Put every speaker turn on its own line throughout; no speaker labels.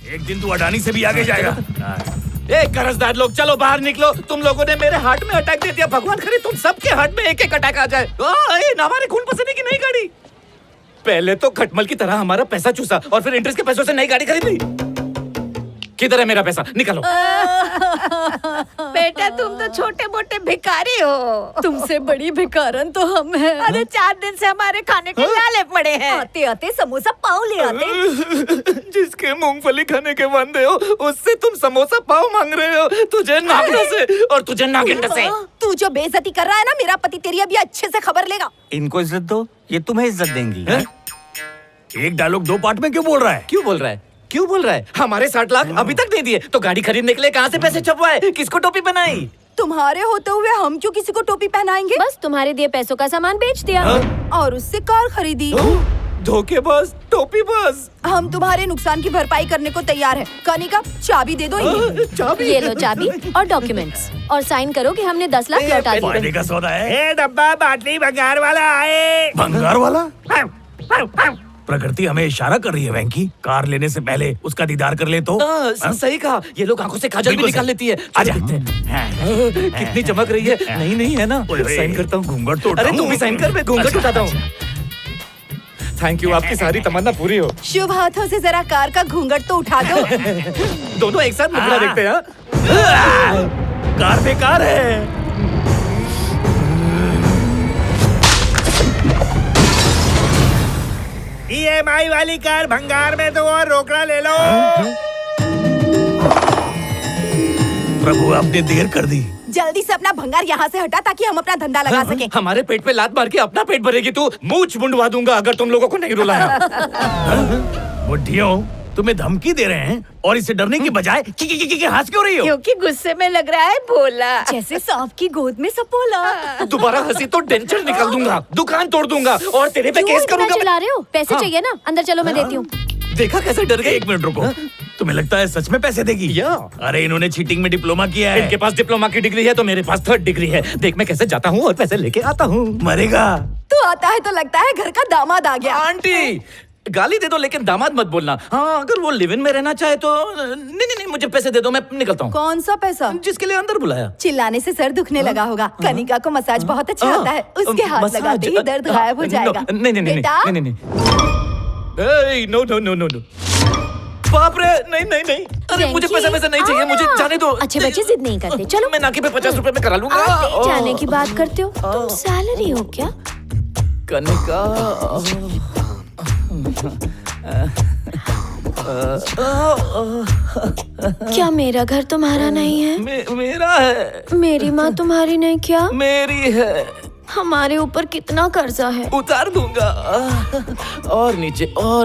एक दिन तू अडानी से भी आगे जाएगा।
कर्जदार लोग चलो बाहर निकलो। तुम लोगों ने मेरे हार्ट में अटैक दे दिया। भगवान करे तुम सबके हार्ट में एक एक अटैक आ जाए। हमारे खून पसीने की नई गाड़ी। पहले तो खटमल की तरह हमारा पैसा चूसा और फिर इंटरेस्ट के पैसों से नई गाड़ी खरीद ली। किधर है मेरा पैसा? निकालो।
बेटा तुम तो छोटे मोटे भिखारी हो।
तुमसे बड़ी भिखारन तो हम हैं।
अरे 4 दिन से हमारे खाने के लाले पड़े हैं।
आते आते समोसा पाव ले आते।
जिसके मूंगफली खाने के वादे हो उससे तुम समोसा पाव मांग रहे हो। तुझे नागिन से और तुझे नागिन से।
तू जो बेइज्जती कर रहा है ना, मेरा पति तेरी अभी अच्छे से खबर लेगा।
इनको इज्जत दो, ये तुम्हें इज्जत देंगी।
एक डायलॉग 2 पार्ट में क्यों बोल रहा है?
क्यों बोल रहा है? क्यों बोल रहा है? हमारे 60 लाख अभी तक नहीं दिए तो गाड़ी खरीदने के लिए कहाँ से पैसे छपवाए? किसको टोपी बनाई?
तुम्हारे होते हुए हम क्यों किसी को टोपी पहनाएंगे?
बस तुम्हारे दिए पैसों का सामान बेच दिया।
और उससे कार खरीदी।
धोखेबाज, टोपीबाज।
हम तुम्हारे नुकसान की भरपाई करने को तैयार है। कनिका चाबी दे दो इन्हें।
चाबी?
ये लो चाबी और डॉक्यूमेंट्स और साइन करो कि हमने 10 लाख लौटा
फायदे
दिए।
का सौदा है।
डब्बा बाटली भंगार वाला आए।
भंगार वाला? प्रकृति हमें इशारा कर रही है वेंकी, कार लेने से पहले उसका दीदार कर ले तो।
सही कहा। ये लोग आंखों से काजल भी
बिल्कुल
निकाल
सही।
लेती है।
आजा।
कितनी चमक रही है। नहीं है ना? साइन करता हूँ।
घूंघट तो
अरे
उठाऊं।
तू भी साइन कर, मैं घूंघट उठाता हूँ। थैंक यू, आपकी सारी तमन्ना पूरी हो।
शुभ हाथों से जरा कार का घूंघट तो उठा दो।
दोनों एक साथ मुखड़ा देखते हैं।
कार बेकार है।
EMI वाली कार भंगार में तो और रोकड़ा ले लो।
प्रभु आपने देर कर दी।
जल्दी से अपना भंगार यहाँ से हटा ताकि हम अपना धंधा लगा सके।
हमारे पेट पे लात मार के अपना पेट भरेगी तू। मूंछ मुंडवा दूंगा अगर तुम लोगों को नहीं रुलाया।
बुढ़ियों, तुम्हें धमकी दे रहे हैं और इसे डरने की बजाय की हंस क्यों रही हो?
क्योंकि गुस्से में लग रहा है भोला।
जैसे सांप की गोद में सपोला।
दोबारा हंसी तो डेंचर निकाल दूंगा, दुकान तोड़ दूंगा और तेरे पे केस करूंगा।
चिल्ला रहे हो? पैसे
हाँ।
चाहिए ना? अंदर चलो, मैं देती हूँ।
देखा कैसे डर गए?
1 मिनट रुको। तुम्हें लगता है सच में पैसे देगी?
या।
अरे इन्होंने चीटिंग में डिप्लोमा किया है।
इनके पास डिप्लोमा की डिग्री है तो मेरे पास 3rd डिग्री है। देख मैं कैसे जाता हूँ और पैसे लेके आता हूँ।
मरेगा।
तू आता है तो लगता है घर का दामाद आ गया।
आंटी गाली दे दो लेकिन दामाद मत बोलना। हाँ, अगर वो लिव इन में रहना चाहे तो नहीं, मुझे पैसे दे दो, मैं निकलता हूँ।
कौन सा पैसा?
जिसके लिए अंदर बुलाया।
चिल्लाने से सर दुखने लगा होगा। कनिका को मसाज बहुत अच्छा आता है। उसके हाथ
मसाज?
लगाते ही दर्द गायब हो जाएगा।
नहीं
बेटा?
नो। बाप रे, नहीं। अरे मुझे पैसा नहीं चाहिए, मुझे जाने दो।
अच्छे बच्चे जिद नहीं करते। चलो,
मैं नाके पे 50 रुपए में करा लूंगा।
आते जाने की बात करते हो? तुम सैलरी हो क्या?
कनिका
क्या मेरा घर तुम्हारा नहीं है?
मेरा है।
मेरी माँ तुम्हारी नहीं क्या?
मेरी है।
हमारे ऊपर कितना कर्जा है?
उतार दूंगा। और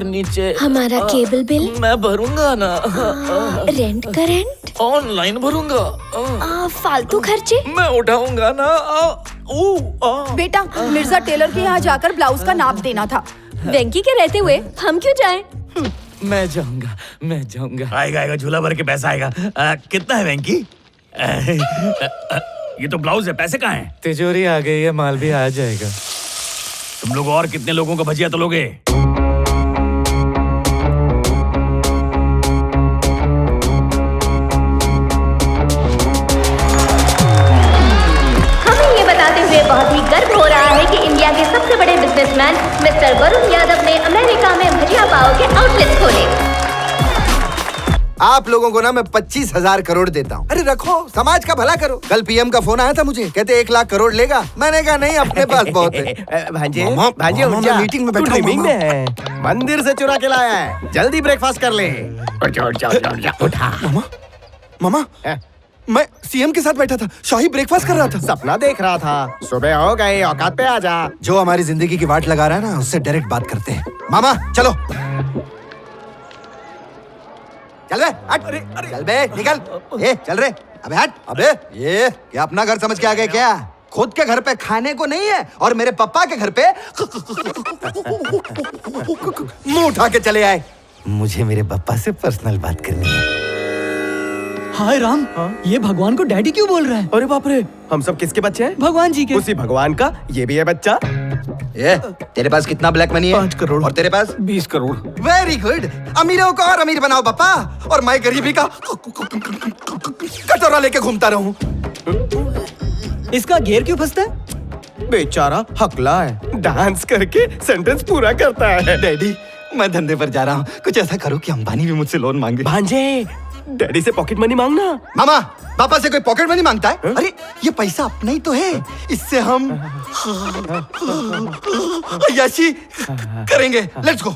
नीचे।
हमारा केबल बिल?
मैं भरूंगा ना।
रेंट का रेंट?
ऑनलाइन भरूंगा।
फालतू खर्चे?
मैं उठाऊंगा ना।
बेटा, मिर्जा टेलर के यहाँ जाकर ब्लाउज का नाप देना था।
वेंकी के रहते हुए हम क्यों जाएं?
मैं जाऊंगा।
आएगा झूला भर के पैसा आएगा। कितना है वेंकी? ये तो ब्लाउज है, पैसे कहाँ हैं?
तिजोरी आ गई है, माल भी आ जाएगा।
तुम लोग और कितने लोगों का भजिया तलोगे?
हमें ये बताते हुए बहुत ही गर्व हो रहा है कि इंडिया के सबसे बड़े बिजनेसमैन मिस्टर वरुण यादव ने अमेरिका में भजिया पाव के आउटलेट खोले।
आप लोगों को ना मैं 25,000 करोड़ देता हूँ। अरे रखो, समाज का भला करो। कल पीएम का फोन आया था मुझे, कहते 1 लाख करोड़ लेगा। मैंने कहा नहीं, अपने पास बहुत है।
भांजे
मामा, मैं मीटिंग में बैठा हूँ,
मीटिंग
मामा।
में है। मंदिर से चुरा के लाया है, जल्दी ब्रेकफास्ट कर ले। उठा।
मामा, मैं सीएम के साथ बैठा था, शाही ब्रेकफास्ट कर रहा था।
सपना देख रहा था, सुबह हो गई, औकात पे आ जा।
जो हमारी जिंदगी की वाट लगा रहा है ना, उससे डायरेक्ट बात करते हैं। मामा चलो, चल बे, हट। चल बे, निकल। चल रे, अबे हट। अबे ये क्या अपना घर समझ के आ गए क्या? खुद के घर पे खाने को नहीं है और मेरे पापा के घर पे मुंह उठा के चले आए। मुझे मेरे पापा से पर्सनल बात करनी है।
हाय राम, ये भगवान को डैडी क्यों बोल रहा है?
अरे बाप रे, हम सब किसके बच्चे हैं?
भगवान जी के।
उसी भगवान का ये भी है बच्चा।
ये तेरे पास कितना ब्लैक मनी है?
5 करोड़।
और तेरे पास?
20 करोड़।
Very good. अमीरों को और अमीर बनाओ पापा, और मैं गरीबी का कटोरा लेके घूमता रहूं।
इसका गियर क्यों फंसता है?
बेचारा हकला है, डांस करके सेंटेंस पूरा करता है।
डैडी, मैं धंधे पर जा रहा हूँ, कुछ ऐसा करो कि अंबानी भी मुझसे लोन मांगे।
भांजे, डैडी से पॉकेट मनी मांगना।
मामा, पापा से कोई पॉकेट मनी मांगता है? अरे ये पैसा अपना ही तो है, इससे हम यशी करेंगे। Let's go.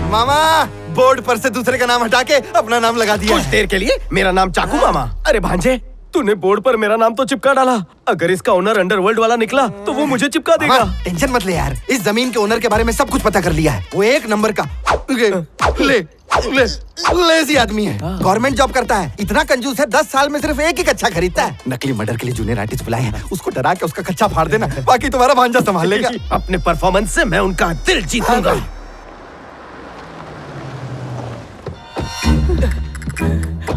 मामा, बोर्ड पर से दूसरे का नाम हटा के अपना नाम लगा दिया।
कुछ देर के लिए मेरा नाम चाकू मामा। अरे भांजे, तूने बोर्ड पर मेरा नाम तो चिपका डाला। अगर इसका ओनर अंडरवर्ल्ड वाला निकला तो वो मुझे चिपका देगा।
मामा, टेंशन मत ले यार, इस जमीन के ओनर के बारे में सब कुछ पता कर लिया है। वो एक नंबर का लेजी आदमी है। गवर्नमेंट जॉब करता है, इतना कंजूस है, 10 साल में सिर्फ एक ही कच्चा खरीदता है। नकली मर्डर के लिए जूनियर आर्टिस्ट बुलाए हैं, उसको डरा के उसका कच्चा फाड़ देना, बाकी तुम्हारा भांजा संभाल लेगा।
अपने परफॉर्मेंस से मैं उनका दिल जीतूंगा।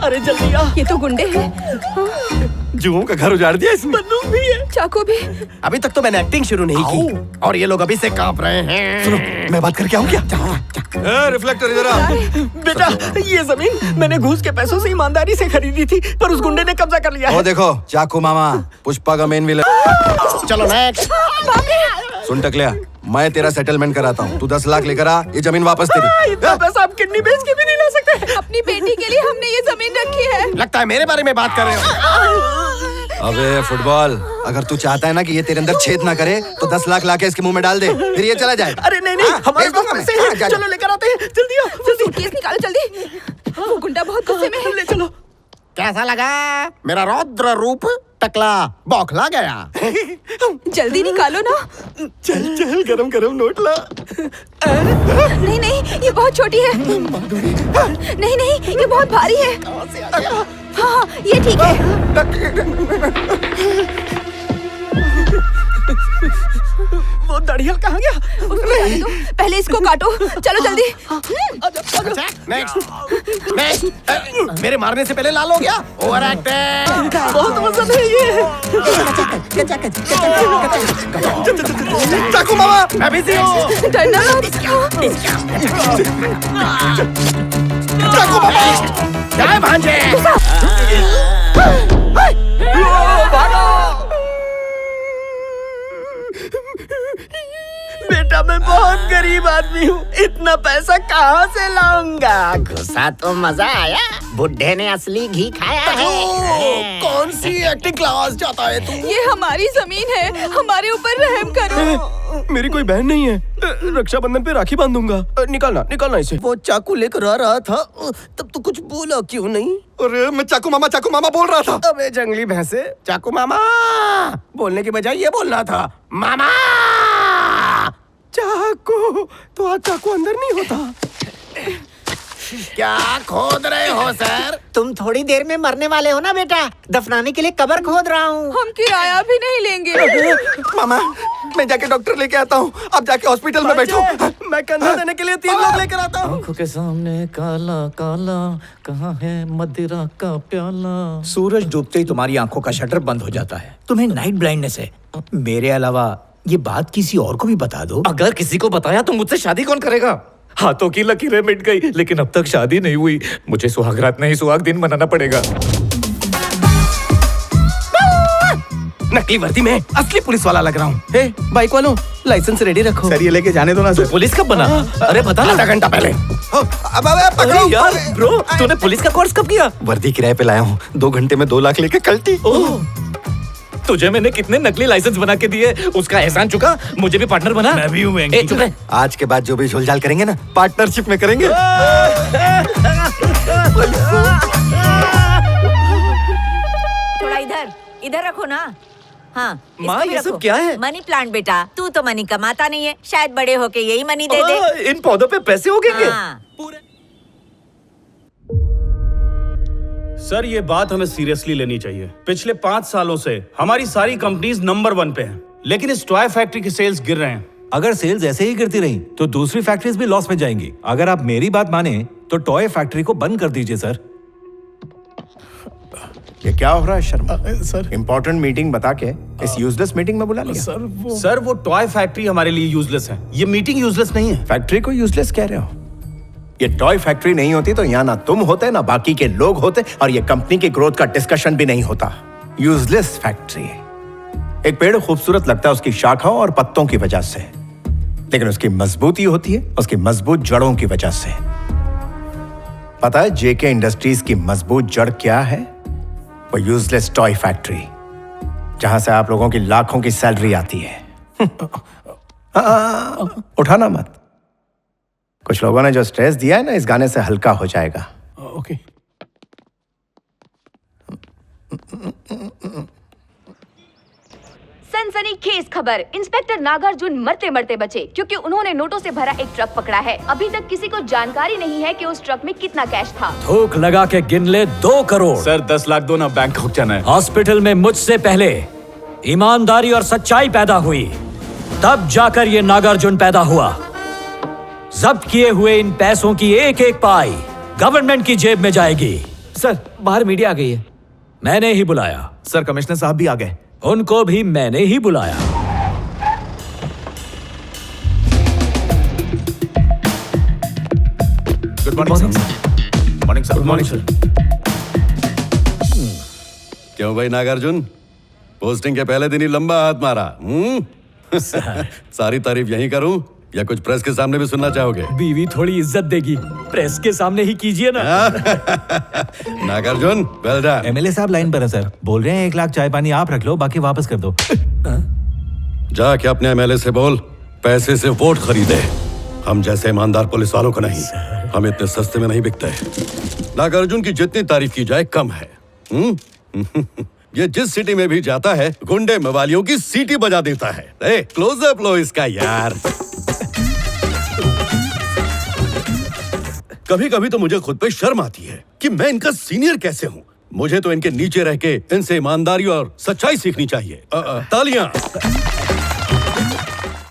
अरे जल्दी आ।
ये तो गुंडे हैं।
जुओं का घर उजाड़ दिया इसने।
बंदूक भी है।
चाकू भी।
अभी तक तो मैंने एक्टिंग शुरू नहीं की और ये लोग अभी से कांप रहे हैं।
सुनो, मैं बात करके आऊँ क्या? रिफ्लेक्टर इधर आ।
बेटा, ये जमीन मैंने घूस के पैसों से ईमानदारी से खरीदी थी, पर उस गुंडे ने कब्जा कर लिया
वो
है।
देखो, चाकू मामा, पुष्पा का मेन विलन।
चलो नेक्स्ट।
सुन टकलिया, मैं तेरा सेटलमेंट कराता हूँ, तू 10 लाख लेकर आ, ये जमीन वापस तेरी।
इतना पैसा आप किडनी बेच के भी नहीं ला सकते।
अपनी बेटी के लिए हमने ये जमीन रखी है।
लगता है मेरे बारे में बात कर रहे हो।
अबे फुटबॉल, अगर तू चाहता है ना कि ये तेरे अंदर छेद ना करे, तो 10 लाख लाके इसके मुंह में डाल दे, फिर ये चला जाए।
अरे नहीं नहीं, हमारे
भेज
पास
दूंगा मैं।
पैसे
हाँ,
हैं।
जा, जा।
चलो लेकर आते हैं, जल्दी आओ, जल्दी।
सूटकेस निकालो जल्दी। वो गुंडा बहुत गुस्से में है।
ले चलो।
कैसा लगा मेरा रौद्र रूप? टकला बौखला गया।
जल्दी निकालो ना।
चल चल, गरम गरम नोट ला।
नहीं नहीं, ये बहुत छोटी है। नहीं नहीं, ये बहुत भारी है। हाँ हाँ, ये ठीक है।
वो दड़ियल कहाँ गया?
उसको जाने दो, पहले इसको काटो। चलो जल्दी।
Next next. मेरे मारने से पहले लाल हो गया। Over acting.
बहुत वजन है ये।
चाकू मामा,
मैं बिजी हूँ।
डरना मत।
चाकू मामा।
जय भांजे।
बेटा, मैं बहुत गरीब आदमी हूँ, इतना पैसा कहाँ से लाऊंगा?
घुसा तो मजा आया, बुड्ढे ने असली घी खाया है।
कौन सी एक्टिंग क्लास जाता है तू?
ये हमारी जमीन है, हमारे ऊपर रहम करो।
मेरी कोई बहन नहीं है, रक्षाबंधन पे राखी बांधूंगा। निकालना निकालना इसे। वो चाकू लेकर आ रहा था, तब तो कुछ बोला क्यों नहीं?
अरे मैं चाकू मामा बोल रहा था।
अबे जंगली भैंसे, चाकू मामा बोलने की बजाय ये बोलना था, मामा। चाकू तो आज चाकू अंदर नहीं होता। क्या खोद रहे हो सर?
तुम थोड़ी देर में मरने वाले हो ना बेटा, दफनाने के लिए कब्र खोद रहा हूँ।
हम किराया भी नहीं लेंगे।
मामा, मैं जाके डॉक्टर लेके आता हूँ, आप जाके हॉस्पिटल में बैठो।
मैं कंधा देने के लिए 3 लोग लेकर आता हूँ।
आंखों के सामने काला काला, कहाँ है मदिरा का प्याला।
सूरज डूबते ही तुम्हारी आंखों का शटर बंद हो जाता है। तुम्हें नाइट ब्लाइंडनेस है। मेरे अलावा ये बात किसी और को भी बता दो।
अगर किसी को बताया तो मुझसे शादी कौन करेगा? हाथों की लकीरें मिट गई, लेकिन अब तक शादी नहीं हुई। मुझे सुहागरात नहीं, सुहाग दिन मनाना पड़ेगा।
नकली वर्दी में असली पुलिस वाला लग रहा हूँ। बाइक वालों, लाइसेंस रेडी रखो।
सर ये लेके जाने दो ना
तू पुलिस कब बना? अरे बता ना।
आधा घंटा पहले।
अब पकड़ो।
अरे यार ब्रो, तूने पुलिस का कोर्स कब किया?
वर्दी किराए पे लाया हूँ, 2 घंटे में 2 लाख लेके कल्टी।
ओह, तुझे मैंने कितने नकली लाइसेंस बना के दिए, उसका एहसान चुका। मुझे भी पार्टनर बना।
मैं भी हूँ।
ए, चुप रह।
आज के बाद जो भी झोलझाल करेंगे ना, पार्टनरशिप में करेंगे।
थोड़ा इधर इधर रखो ना। हाँ,
माँ, ये सब क्या है?
मनी प्लांट बेटा, तू तो मनी कमाता नहीं है, शायद बड़े होके यही मनी दे दे।
इन पौधों पे पैसे उगेंगे?
हाँ।
सर ये बात हमें सीरियसली लेनी चाहिए। पिछले 5 सालों से हमारी सारी कंपनीज नंबर 1 पे हैं, लेकिन इस टॉय फैक्ट्री की सेल्स गिर रहे हैं।
अगर सेल्स ऐसे ही गिरती रही तो दूसरी फैक्ट्रीज भी लॉस में जाएंगी। अगर आप मेरी बात माने तो टॉय फैक्ट्री को बंद कर दीजिए सर।
ये क्या हो रहा है शर्मा?
सर
इंपॉर्टेंट मीटिंग बता के इस यूजलेस मीटिंग में बुला लिया।
सर वो टॉय फैक्ट्री हमारे लिए यूजलेस है, ये मीटिंग यूजलेस नहीं है।
फैक्ट्री को यूजलेस कह रहे हो? ये टॉय फैक्ट्री नहीं होती तो यहाँ ना तुम होते ना बाकी के लोग होते, और ये कंपनी की ग्रोथ का डिस्कशन भी नहीं होता। Useless factory. एक पेड़ खूबसूरत लगता है उसकी शाखाओं और पत्तों की वजह से, लेकिन उसकी मजबूती होती है उसकी मजबूत जड़ों की वजह से। पता है जेके इंडस्ट्रीज की मजबूत जड़ क्या है? वो यूजलेस टॉय फैक्ट्री, जहां से आप लोगों की लाखों की सैलरी आती है। उठाना मत। कुछ लोगों ने जो स्ट्रेस दिया है ना, इस गाने से हल्का हो जाएगा।
ओके।
सनसनीखेज खबर, इंस्पेक्टर नागार्जुन मरते मरते बचे क्योंकि उन्होंने नोटों से भरा एक ट्रक पकड़ा है। अभी तक किसी को जानकारी नहीं है कि उस ट्रक में कितना कैश था।
थूक लगा के गिन ले 2 करोड़।
सर 10 लाख दो ना, बैंकॉक जाना है।
हॉस्पिटल में मुझसे पहले ईमानदारी और सच्चाई पैदा हुई, तब जाकर ये नागार्जुन पैदा हुआ। जब्त किए हुए इन पैसों की एक एक पाई गवर्नमेंट की जेब में जाएगी।
सर बाहर मीडिया आ गई है।
मैंने ही बुलाया।
सर कमिश्नर साहब भी आ गए।
उनको भी मैंने ही बुलाया।
Good morning sir. Morning sir.
Good morning sir.
क्यों भाई नागार्जुन, पोस्टिंग के पहले दिन ही लंबा हाथ मारा? सारी तारीफ यहीं करूं या कुछ प्रेस के सामने भी सुनना चाहोगे?
बीवी थोड़ी इज्जत देगी, प्रेस के सामने ही कीजिए ना।
Nagarjun well done.
एमएलए साहब लाइन पर है सर, बोल रहे हैं 1 लाख चाय पानी आप रख लो, बाकी वापस कर दो।
जाके अपने एमएलए से बोल पैसे से वोट खरीदे। हम जैसे ईमानदार पुलिस वालों को नहीं, हम इतने सस्ते में नहीं बिकते। नागार्जुन की जितनी तारीफ की जाए कम है। ये जिस सिटी में भी जाता है गुंडे मवालियों की सीटी बजा देता है। क्लोजअप लो इसका यार। कभी कभी तो मुझे खुद पे शर्म आती है कि मैं इनका सीनियर कैसे हूँ। मुझे तो इनके नीचे रह के इनसे ईमानदारी और सच्चाई सीखनी चाहिए। तालियां।